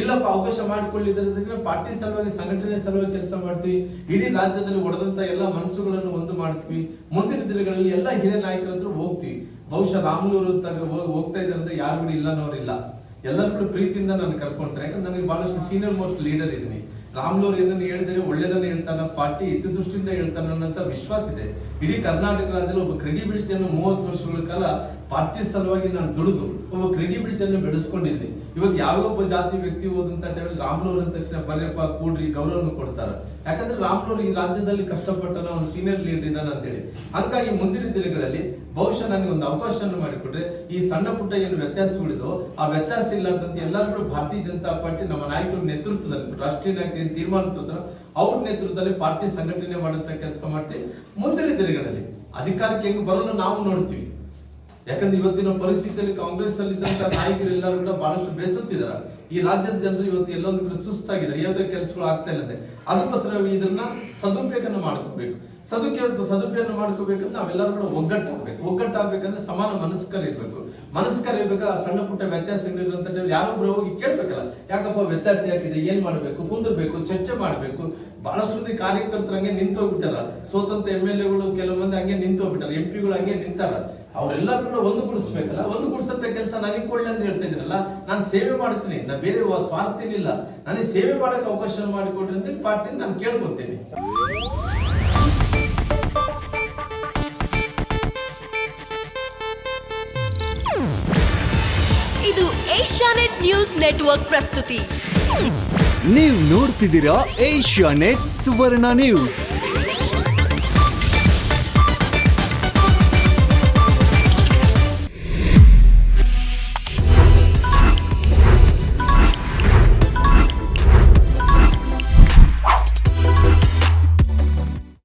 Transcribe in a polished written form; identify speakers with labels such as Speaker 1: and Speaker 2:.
Speaker 1: ಇಲ್ಲಪ್ಪ ಅವಕಾಶ ಮಾಡಿಕೊಳ್ಳಿದ್ರೆ ಪಾರ್ಟಿ ಸಲುವಾಗಿ ಸಂಘಟನೆ ಸಲುವಾಗಿ ಕೆಲಸ ಮಾಡ್ತೀವಿ, ಇಡೀ ರಾಜ್ಯದಲ್ಲಿ ಒಡೆದಂತ ಎಲ್ಲ ಮನಸ್ಸುಗಳನ್ನು ಒಂದು ಮಾಡ್ತೀವಿ, ಮುಂದಿನ ದಿನಗಳಲ್ಲಿ ಎಲ್ಲ ಹಿರಿಯ ನಾಯಕರ ಹತ್ರ ಹೋಗ್ತೀವಿ. ಬಹುಶಃ ರಾಮನೂರು ಹೋಗ್ತಾ ಇದ್ದಾರೆ ಅಂದ್ರೆ ಯಾರು ಕೂಡ ಇಲ್ಲನೋರಿಲ್ಲ, ಎಲ್ಲರೂ ಕೂಡ ಪ್ರೀತಿಯಿಂದ ನಾನು ಕರ್ಕೊಂತಾರೆ. ಯಾಕಂದ್ರೆ ನನಗೆ ಬಹಳಷ್ಟು ಸೀನಿಯರ್ ಮೋಸ್ಟ್ ಲೀಡರ್ ಇದ್ದೀನಿ. ರಾಮ್ಲೂರ್ ಏನನ್ನು ಹೇಳಿದರೆ ಒಳ್ಳೇದನ್ನು ಹೇಳ್ತಾನ, ಪಾರ್ಟಿ ಹಿತದೃಷ್ಟಿಯಿಂದ ಹೇಳ್ತಾನ ಅನ್ನೋಂಥ ವಿಶ್ವಾಸ ಇದೆ. ಇಡೀ ಕರ್ನಾಟಕ ರಾಜ್ಯದಲ್ಲಿ ಒಬ್ಬ ಕ್ರೆಡಿಬಿಲಿಟಿಯನ್ನು 30 ವರ್ಷಗಳ ಕಾಲ ಪಾರ್ಟಿ ಸಲುವಾಗಿ ನಾನು ದುಡಿದು ಒಬ್ಬ ಕ್ರೆಡಿಬಿಲಿಟಿಯನ್ನು ಬೆಳೆಸ್ಕೊಂಡಿದ್ದೀನಿ. ಇವತ್ತು ಯಾವ ಒಬ್ಬ ಜಾತಿ ವ್ಯಕ್ತಿ ಹೋದಂತ ಟೈಮಲ್ಲಿ ರಾಮ್ಲೂರ್ ಅಂದ ತಕ್ಷಣ ಬರ್ಯಪ್ಪ ಕೂಡ್ರಿ ಗೌರವವನ್ನು ಕೊಡ್ತಾರೆ. ಯಾಕಂದ್ರೆ ರಾಮ್ಲೂರ್ ಈ ರಾಜ್ಯದಲ್ಲಿ ಕಷ್ಟಪಟ್ಟನ ಒಂದು ಸೀನಿಯರ್ ಲೀಡರ್ ಇದ್ದಾನೆ ಅಂತೇಳಿ. ಹಾಗಾಗಿ ಮುಂದಿನ ದಿನಗಳಲ್ಲಿ ಬಹುಶಃ ನನಗೆ ಒಂದು ಅವಕಾಶವನ್ನು ಮಾಡಿಕೊಟ್ರೆ ಈ ಸಣ್ಣ ಪುಟ್ಟ ಏನು ವ್ಯತ್ಯಾಸಗಳಿದೋ ಆ ವ್ಯತ್ಯಾಸ ಇಲ್ಲಾರ್ದಂತೆ ಎಲ್ಲರೂ ಕೂಡ ಭಾರತೀಯ ಜನತಾ ಪಾರ್ಟಿ ನಮ್ಮ ನಾಯಕರ ನೇತೃತ್ವದಲ್ಲಿ, ರಾಷ್ಟ್ರೀಯ ನಾಯಕರು ಏನು ತೀರ್ಮಾನ ತೋದ್ರ ಅವ್ರ ನೇತೃತ್ವದಲ್ಲಿ ಪಾರ್ಟಿ ಸಂಘಟನೆ ಮಾಡುವಂತ ಕೆಲಸ ಮಾಡ್ತೀವಿ. ಮುಂದಿನ ದಿನಗಳಲ್ಲಿ ಅಧಿಕಾರಕ್ಕೆ ಹೆಂಗ್ ಬರೋಣ ನಾವು ನೋಡ್ತೀವಿ. ಯಾಕಂದ್ರೆ ಇವತ್ತಿನ ಪರಿಸ್ಥಿತಿಯಲ್ಲಿ ಕಾಂಗ್ರೆಸ್ ಅಲ್ಲಿ ಇದ್ದಂತ ನಾಯಕರು ಎಲ್ಲರೂ ಕೂಡ ಬಹಳಷ್ಟು ಬೇಸತ್ತಿದ್ದಾರೆ. ಈ ರಾಜ್ಯದ ಜನರು ಇವತ್ತು ಎಲ್ಲೊಂದು ಕಡೆ ಸುಸ್ತಾಗಿದ್ದಾರೆ, ಯಾವುದೇ ಕೆಲಸಗಳು ಆಗ್ತಾ ಇಲ್ಲ. ಅದಕ್ಕೋಸ್ಕರ ಇದನ್ನ ಸದುಪಯೋಗನ ಮಾಡ್ಕೋಬೇಕು. ಸದುಪಯೋಗ ಮಾಡ್ಕೋಬೇಕಂದ್ರೆ ನಾವೆಲ್ಲರೂ ಕೂಡ ಒಗ್ಗಟ್ಟಾಗಬೇಕಂದ್ರೆ ಸಮಾನ ಮನಸ್ಕರ ಇರ್ಬೇಕು. ಆ ಸಣ್ಣ ಪುಟ್ಟ ವ್ಯತ್ಯಾಸಗಳಿರುವಂತ ಯಾರೊಬ್ರು ಹೋಗಿ ಕೇಳ್ಬೇಕಲ್ಲ, ಯಾಕಪ್ಪ ವ್ಯತ್ಯಾಸ ಯಾಕಿದೆ, ಏನ್ ಮಾಡ್ಬೇಕು, ಕುಂದಿರ್ಬೇಕು, ಚರ್ಚೆ ಮಾಡ್ಬೇಕು. ಬಹಳಷ್ಟು ಮಂದಿ ಕಾರ್ಯಕರ್ತರು ಹಂಗೆ ನಿಂತೋಗ್ಬಿಟ್ಟಾರ, ಸ್ವತಂತ್ರ MLA ಕೆಲವು ಮಂದಿ ಹಂಗೆ ನಿಂತೋಗ್ಬಿಟ್ಟಾರ, MP ಗಳು ಹಂಗೆ ನಿಂತಾರ. ಅವರೆಲ್ಲರೂ ಕೂಡ ಒಂದುಗೂಡಿಸ್ಬೇಕಲ್ಲ. ಒಂದುಗೂಡಿಸಂತ ಕೆಲಸ ನನಗೆ ಕೊಡ್ಲಿ ಅಂತ ಹೇಳ್ತಾ ಇದ್ದೀನಲ್ಲ, ನಾನು ಸೇವೆ ಮಾಡ್ತೀನಿ, ನಾ ಬೇರೆ ಸ್ವಾರ್ಥ ಇಲ್ಲ, ನನಗೆ ಸೇವೆ ಮಾಡಕ್ಕೆ ಅವಕಾಶ ಮಾಡಿಕೊಡ್ರಿ ಅಂತ ಪಾರ್ಟಿ ನಾನು ಕೇಳ್ಕೊತೀನಿ.
Speaker 2: ಇದು ಏಷ್ಯಾನೆಟ್ ನ್ಯೂಸ್ ನೆಟ್ವರ್ಕ್ ಪ್ರಸ್ತುತಿ.
Speaker 3: ನೀವು ನೋಡ್ತಿದ್ದೀರಾ ಏಷ್ಯಾನೆಟ್ ಸುವರ್ಣ ನ್ಯೂಸ್.